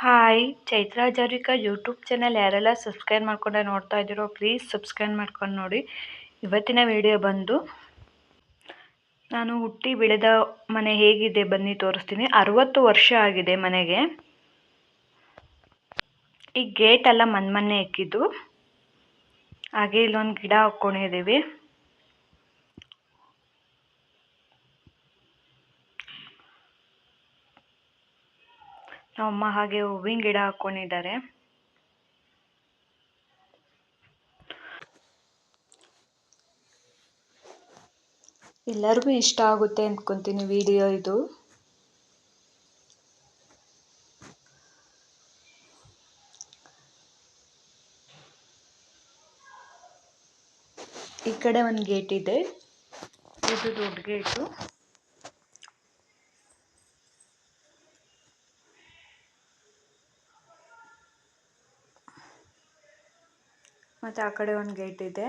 Hi, Chaitra ಜಾರಿಕಾ YouTube channel ಯಾರೆಲ್ಲ subscribe ಮಾಡ್ಕೊಂಡೆ ನೋಡ್ತಾ ಇದ್ದೀರೋ ಪ್ಲೀಸ್ ಸಬ್ಸ್ಕ್ರೈಬ್ ಮಾಡ್ಕೊಂಡು ನೋಡಿ. ಇವತ್ತಿನ ವಿಡಿಯೋ ಬಂದು ನಾನು ಹುಟ್ಟಿ ಬೆಳೆದ ಮನೆ ಹೇಗಿದೆ ಬನ್ನಿ ತೋರಿಸ್ತೀನಿ. 60 ವರ್ಷ ಆಗಿದೆ ಮನೆಗೆ. ಈ ಗೇಟ್ ಎಲ್ಲ ಮೊನ್ನೆ ಇಕ್ಕಿದ್ದು. ಹಾಗೆ ಇಲ್ಲೊಂದು ಗಿಡ ಹಾಕ್ಕೊಂಡಿದ್ದೀವಿ. ನಮ್ಮಮ್ಮ ಹಾಗೆ ಹೂವಿನ ಗಿಡ ಹಾಕ್ಕೊಂಡಿದ್ದಾರೆ. ಎಲ್ಲರಿಗೂ ಇಷ್ಟ ಆಗುತ್ತೆ ಅಂದ್ಕೊತೀನಿ ವಿಡಿಯೋ ಇದು. ಈ ಕಡೆ ಒಂದು ಗೇಟ್ ಇದೆ, ಇದು ದೊಡ್ಡ ಗೇಟು. ಮತ್ತು ಆ ಕಡೆ ಒಂದು ಗೇಟ್ ಇದೆ.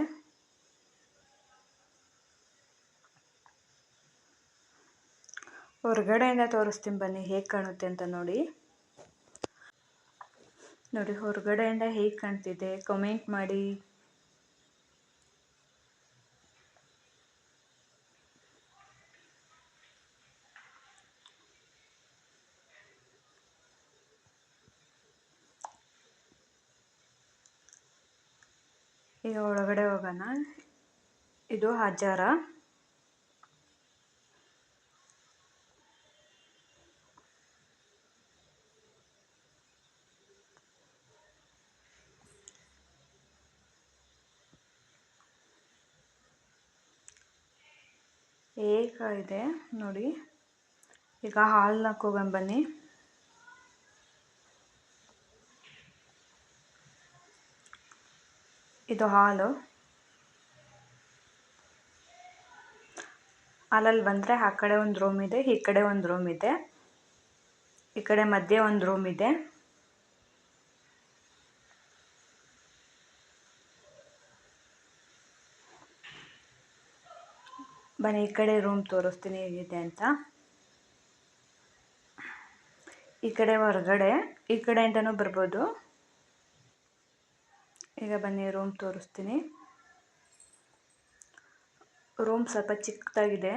ಹೊರಗಡೆಯಿಂದ ತೋರಿಸ್ತೀನಿ ಬನ್ನಿ ಹೇಗೆ ಕಾಣುತ್ತೆ ಅಂತ ನೋಡಿ. ಹೊರಗಡೆಯಿಂದ ಹೇಗೆ ಕಾಣ್ತಿದೆ ಕಮೆಂಟ್ ಮಾಡಿ. ಈಗ ಒಳಗಡೆ ಹೋಗೋಣ. ಇದು ಹಜಾರ. ಹೇಗಿದೆ ನೋಡಿ. ಈಗ ಹಾಲ್ನಕ್ಕೆ ಹೋಗೋಣ ಬನ್ನಿ. ಇದು ಹಾಲು. ಹಾಲಲ್ಲಿ ಬಂದರೆ ಆ ಕಡೆ ಒಂದು ರೂಮ್ ಇದೆ, ಈ ಕಡೆ ಒಂದು ರೂಮ್ ಇದೆ, ಈ ಕಡೆ ಮಧ್ಯೆ ಒಂದು ರೂಮ್ ಇದೆ. ಬನ್ನಿ ಈ ಕಡೆ ರೂಮ್ ತೋರಿಸ್ತೀನಿ ಹೇಗಿದೆ ಅಂತ. ಈ ಕಡೆ ಹೊರಗಡೆ, ಈ ಕಡೆಯಿಂದನೂ ಬರ್ಬೋದು. ಈಗ ಬನ್ನಿ ರೂಮ್ ತೋರಿಸ್ತೀನಿ. ರೂಮ್ ಸ್ವಲ್ಪ ಚಿಕ್ಕದಾಗಿದೆ.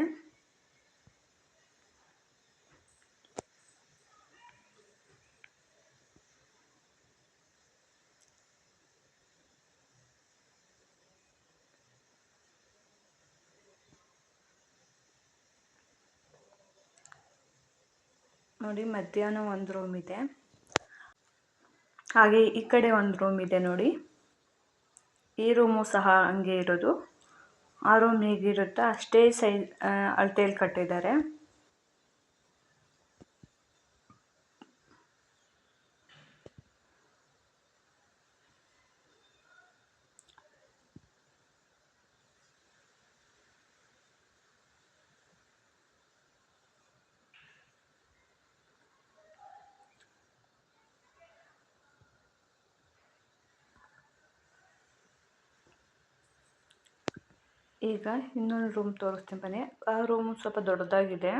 ನೋಡಿ ಮಧ್ಯಾಹ್ನ ಒಂದು ರೂಮ್ ಇದೆ, ಹಾಗೆ ಈ ಕಡೆ ಒಂದು ರೂಮ್ ಇದೆ ನೋಡಿ. ಈ ರೂಮು ಸಹ ಹಂಗೆ ಇರೋದು. ಆ ರೂಮ್ ಹೇಗಿರುತ್ತೋ ಅಷ್ಟೇ ಸೈಜ್ ಅಳತೆಯಲ್ಲಿ ಕಟ್ಟಿದ್ದಾರೆ. ಈಗ ಇನ್ನೊಂದು ರೂಮ್ ತೋರಿಸ್ತೀನಿ ಬನ್ನಿ. ಆ ರೂಮು ಸ್ವಲ್ಪ ದೊಡ್ಡದಾಗಿದೆ.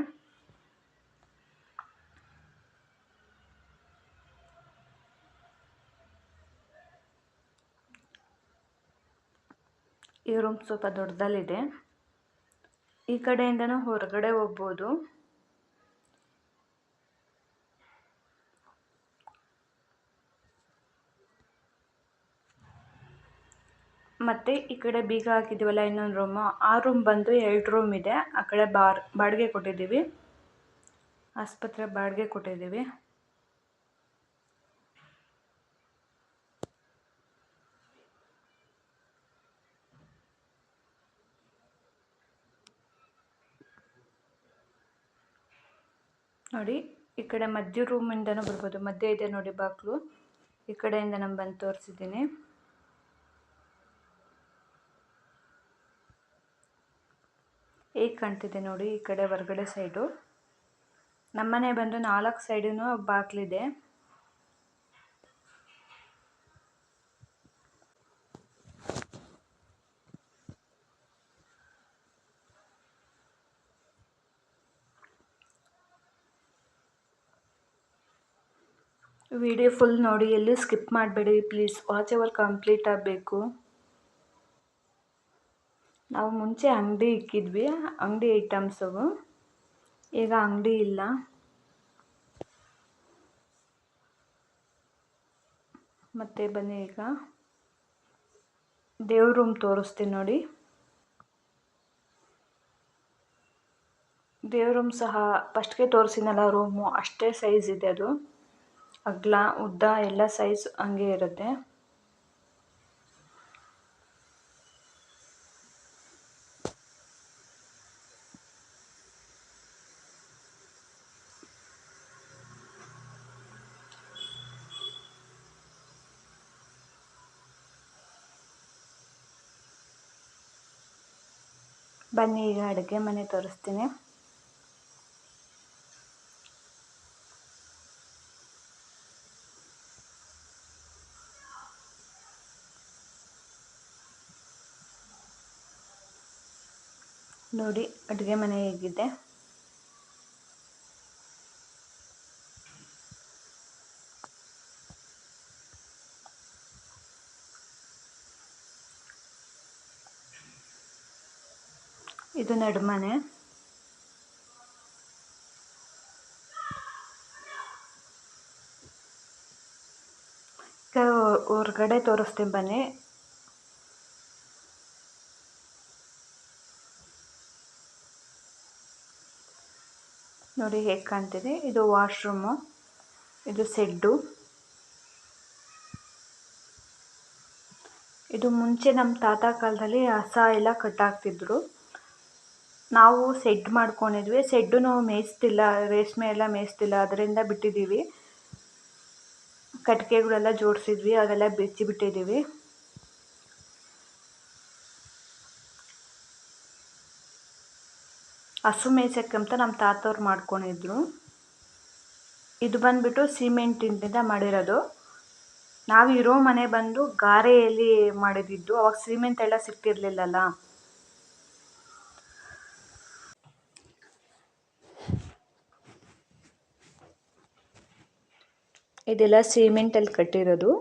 ಈ ರೂಮ್ ಸ್ವಲ್ಪ ದೊಡ್ಡದಲ್ಲಿದೆ. ಈ ಕಡೆಯಿಂದನೂ ಹೊರಗಡೆ ಹೋಗ್ಬೋದು. ಮತ್ತು ಈ ಕಡೆ ಬೀಗ ಹಾಕಿದ್ದೀವಲ್ಲ ಇನ್ನೊಂದು ರೂಮು, ಆ ರೂಮ್ ಬಂದು 2 ರೂಮ್ ಇದೆ. ಆ ಕಡೆ ಬಾಡಿಗೆ ಕೊಟ್ಟಿದ್ದೀವಿ, ಆಸ್ಪತ್ರೆ ಬಾಡಿಗೆ ಕೊಟ್ಟಿದ್ದೀವಿ. ನೋಡಿ ಈ ಕಡೆ ಮಧ್ಯ ರೂಮಿಂದನೂ ಬರ್ಬೋದು. ಮಧ್ಯೆ ಇದೆ ನೋಡಿ ಬಾಗಿಲು, ಈ ಕಡೆಯಿಂದ ನಾನು ಬಂದು ತೋರಿಸಿದ್ದೀನಿ. ಹೇಗೆ ಕಾಣ್ತಿದೆ ನೋಡಿ ಈ ಕಡೆ ಹೊರಗಡೆ ಸೈಡು. ನಮ್ಮನೆ ಬಂದು 4 ಸೈಡೂ ಬಾಗಿಲಿದೆ. ವಿಡಿಯೋ ಫುಲ್ ನೋಡಿ, ಎಲ್ಲೂ ಸ್ಕಿಪ್ ಮಾಡಬೇಡಿ ಪ್ಲೀಸ್. ವಾಚ್ ಅವರ್ ಕಂಪ್ಲೀಟ್ ಆಗಬೇಕು. ನಾವು ಮುಂಚೆ ಅಂಗಡಿ ಇಕ್ಕಿದ್ವಿ, ಅಂಗಡಿ ಐಟಮ್ಸ್ ಅವು. ಈಗ ಅಂಗಡಿ ಇಲ್ಲ. ಮತ್ತೆ ಬನ್ನಿ, ಈಗ ದೇವ್ರ ರೂಮ್ ತೋರಿಸ್ತೀನಿ ನೋಡಿ. ದೇವ್ರ ರೂಮ್ ಸಹ ಫಸ್ಟ್ಗೆ ತೋರಿಸಿನಲ್ಲ ರೂಮು, ಅಷ್ಟೇ ಸೈಜ್ ಇದೆ. ಅದು ಅಗಲ ಉದ್ದ ಎಲ್ಲ ಸೈಜ್ ಹಂಗೆ ಇರುತ್ತೆ. ಬನ್ನಿ, ಈಗ ಅಡುಗೆ ಮನೆ ತೋರಿಸ್ತೀನಿ. ನೋಡಿ ಅಡುಗೆ ಮನೆ ಹೇಗಿದೆ. ಇದು ನಡುಮನೆ. ಹೊರಗಡೆ ತೋರಿಸ್ತೀನಿ ಬನ್ನಿ. ನೋಡಿ ಹೇಗೆ ಕಾಣ್ತಿದೆ. ಇದು ವಾಶ್ರೂಮು, ಇದು ಸೆಡ್ಡು. ಇದು ಮುಂಚೆ ನಮ್ಮ ತಾತ ಕಾಲದಲ್ಲಿ ಹಸ ಎಲ್ಲ ಕಟ್ಟಾಕ್ತಿದ್ರು. ನಾವು ಸೆಡ್ ಮಾಡ್ಕೊಂಡಿದ್ವಿ. ಸೆಡ್ಡು ಮೇಯಿಸ್ತಿಲ್ಲ, ರೇಷ್ಮೆ ಎಲ್ಲ ಮೇಯಿಸ್ತಿಲ್ಲ, ಅದರಿಂದ ಬಿಟ್ಟಿದ್ದೀವಿ. ಕಟ್ಟಿಗೆಗಳೆಲ್ಲ ಜೋಡಿಸಿದ್ವಿ, ಅದೆಲ್ಲ ಬಿಟ್ಟಿದ್ದೀವಿ. ಹಸು ಮೇಯ್ಸಕ್ಕಂತ ನಮ್ಮ ತಾತವ್ರು ಮಾಡ್ಕೊಂಡಿದ್ರು. ಇದು ಬಂದ್ಬಿಟ್ಟು ಸಿಮೆಂಟಿಂದ ಮಾಡಿರೋದು. ನಾವು ಇರೋ ಮನೆ ಬಂದು ಗಾರೆಯಲ್ಲಿ ಮಾಡಿದ್ದು. ಅವಾಗ ಸಿಮೆಂಟ್ ಎಲ್ಲ ಸಿಗ್ತಿರ್ಲಿಲ್ಲಲ್ಲ. ಇದೆಲ್ಲ ಸಿಮೆಂಟಲ್ಲಿ ಕಟ್ಟಿರೋದು.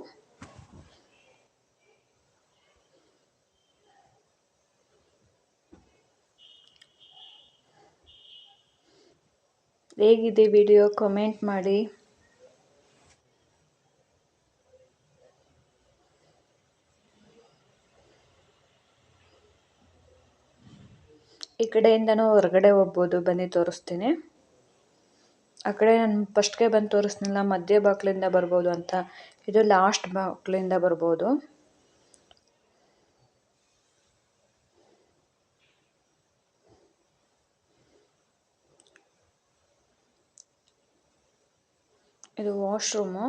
ಹೇಗಿದೆ ವಿಡಿಯೋ ಕಮೆಂಟ್ ಮಾಡಿ. ಈ ಕಡೆಯಿಂದನೂ ಹೊರಗಡೆ ಹೋಗ್ಬೋದು, ಬನ್ನಿ ತೋರಿಸ್ತೀನಿ. ಆ ಕಡೆ ನಾನು ಫಸ್ಟ್ಗೆ ಬಂದು ತೋರಿಸ್ನಿಲ್ಲ, ಮಧ್ಯ ಬಾಗಿಲಿಂದ ಬರ್ಬೋದು ಅಂತ. ಇದು ಲಾಸ್ಟ್ ಬಾಗಿಲಿಂದ ಬರ್ಬೋದು. ಇದು ವಾಶ್ರೂಮು.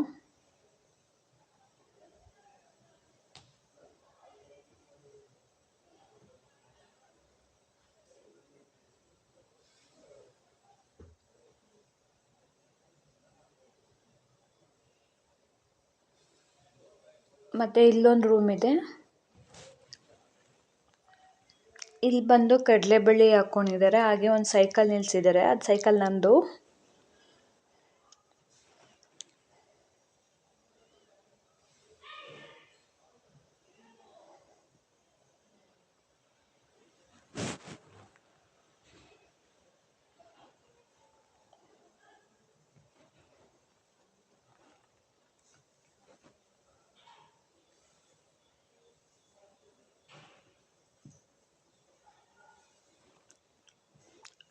ಮತ್ತು ಇಲ್ಲೊಂದು ರೂಮ್ ಇದೆ. ಇಲ್ಲಿ ಬಂದು ಕಡಲೆಬೇಳೆ ಹಾಕ್ಕೊಂಡಿದ್ದಾರೆ. ಹಾಗೆ ಒಂದು ಸೈಕಲ್ ನಿಲ್ಲಿಸಿದ್ದಾರೆ, ಅದು ಸೈಕಲ್ ನಂದು.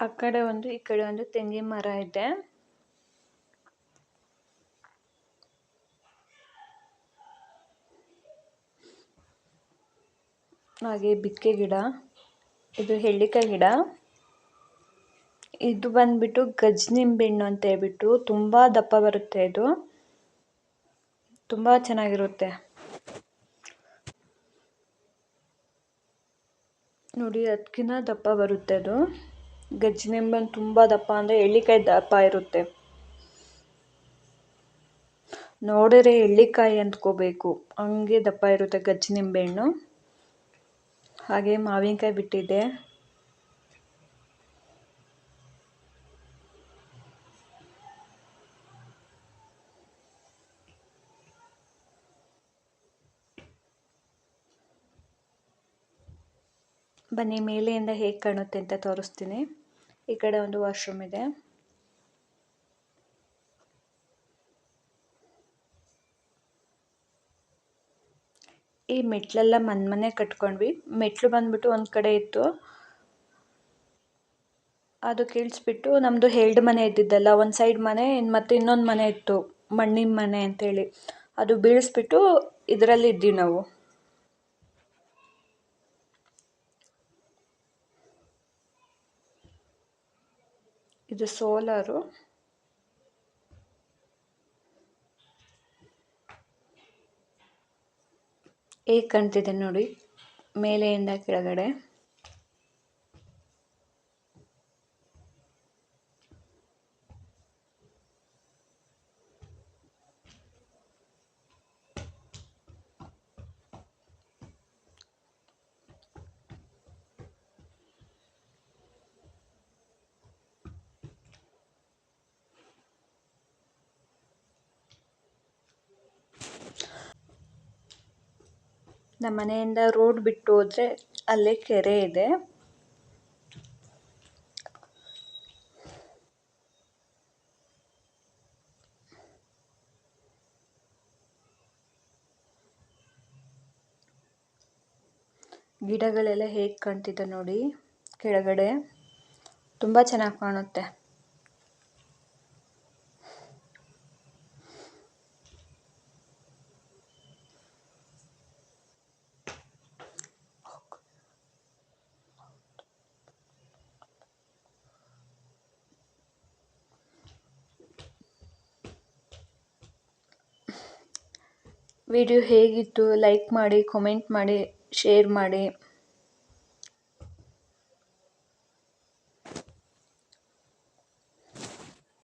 ಆ ಕಡೆ ಒಂದು, ಈ ಕಡೆ ಒಂದು ತೆಂಗಿನ ಮರ ಇದೆ. ಹಾಗೆ ಬಿಕ್ಕೆ ಗಿಡ, ಇದು ಹೆಳ್ಳಿಕಾಯಿ ಗಿಡ. ಇದು ಬಂದ್ಬಿಟ್ಟು ಗಜನಿಂಬೆಹಣ್ಣು ಅಂತ ಹೇಳ್ಬಿಟ್ಟು ತುಂಬ ದಪ್ಪ ಬರುತ್ತೆ. ಇದು ತುಂಬ ಚೆನ್ನಾಗಿರುತ್ತೆ ನೋಡಿ. ಅದಕ್ಕಿಂತ ದಪ್ಪ ಬರುತ್ತೆ ಅದು. ಗಜನಿಂಬೆಹಣ್ಣು ತುಂಬ ದಪ್ಪ ಅಂದರೆ ಎಳ್ಳಿಕಾಯಿ ದಪ್ಪ ಇರುತ್ತೆ. ನೋಡಿದ್ರೆ ಎಳ್ಳಿಕಾಯಿ ಅಂದ್ಕೋಬೇಕು, ಹಂಗೆ ದಪ್ಪ ಇರುತ್ತೆ ಗಜನಿಂಬೆಹಣ್ಣು. ಹಾಗೆ ಮಾವಿನಕಾಯಿ ಬಿಟ್ಟಿದೆ. ಬನ್ನಿ ಮೇಲೆಯಿಂದ ಹೇಗೆ ಕಾಣುತ್ತೆ ಅಂತ ತೋರಿಸ್ತೀನಿ. ಈ ಕಡೆ ಒಂದು ವಾಶ್ರೂಮ್ ಇದೆ. ಈ ಮೆಟ್ಲೆಲ್ಲ ಮನೆ ಕಟ್ಕೊಂಡ್ವಿ. ಮೆಟ್ಲು ಬಂದ್ಬಿಟ್ಟು ಒಂದು ಕಡೆ ಇತ್ತು, ಅದು ಕೀಳ್ಸ್ಬಿಟ್ಟು ನಮ್ಮದು ಎರಡು ಮನೆ ಇದ್ದಿದ್ದಲ್ಲ, ಒಂದು ಸೈಡ್ ಮನೆ ಮತ್ತು ಇನ್ನೊಂದು ಮನೆ ಇತ್ತು ಮಣ್ಣಿನ ಮನೆ ಅಂತೇಳಿ, ಅದು ಬೀಳಿಸ್ಬಿಟ್ಟು ಇದರಲ್ಲಿ ಇದ್ದೀವಿ ನಾವು. ಇದು ಸೋಲಾರು. ಹೇಗೆ ಕಾಣ್ತಿದೆ ನೋಡಿ ಮೇಲೆಯಿಂದ ಕೆಳಗಡೆ. ನಮ್ಮ ಮನೆಯಿಂದ ರೋಡ್ ಬಿಟ್ಟು ಹೋದರೆ ಅಲ್ಲೇ ಕೆರೆ ಇದೆ. ಗಿಡಗಳೆಲ್ಲ ಹೇಗೆ ಕಾಣ್ತಿದೆ ನೋಡಿ ಕೆಳಗಡೆ, ತುಂಬ ಚೆನ್ನಾಗಿ ಕಾಣುತ್ತೆ. ವಿಡಿಯೋ ಹೇಗಿತ್ತು ಲೈಕ್ ಮಾಡಿ, ಕಾಮೆಂಟ್ ಮಾಡಿ, ಶೇರ್ ಮಾಡಿ.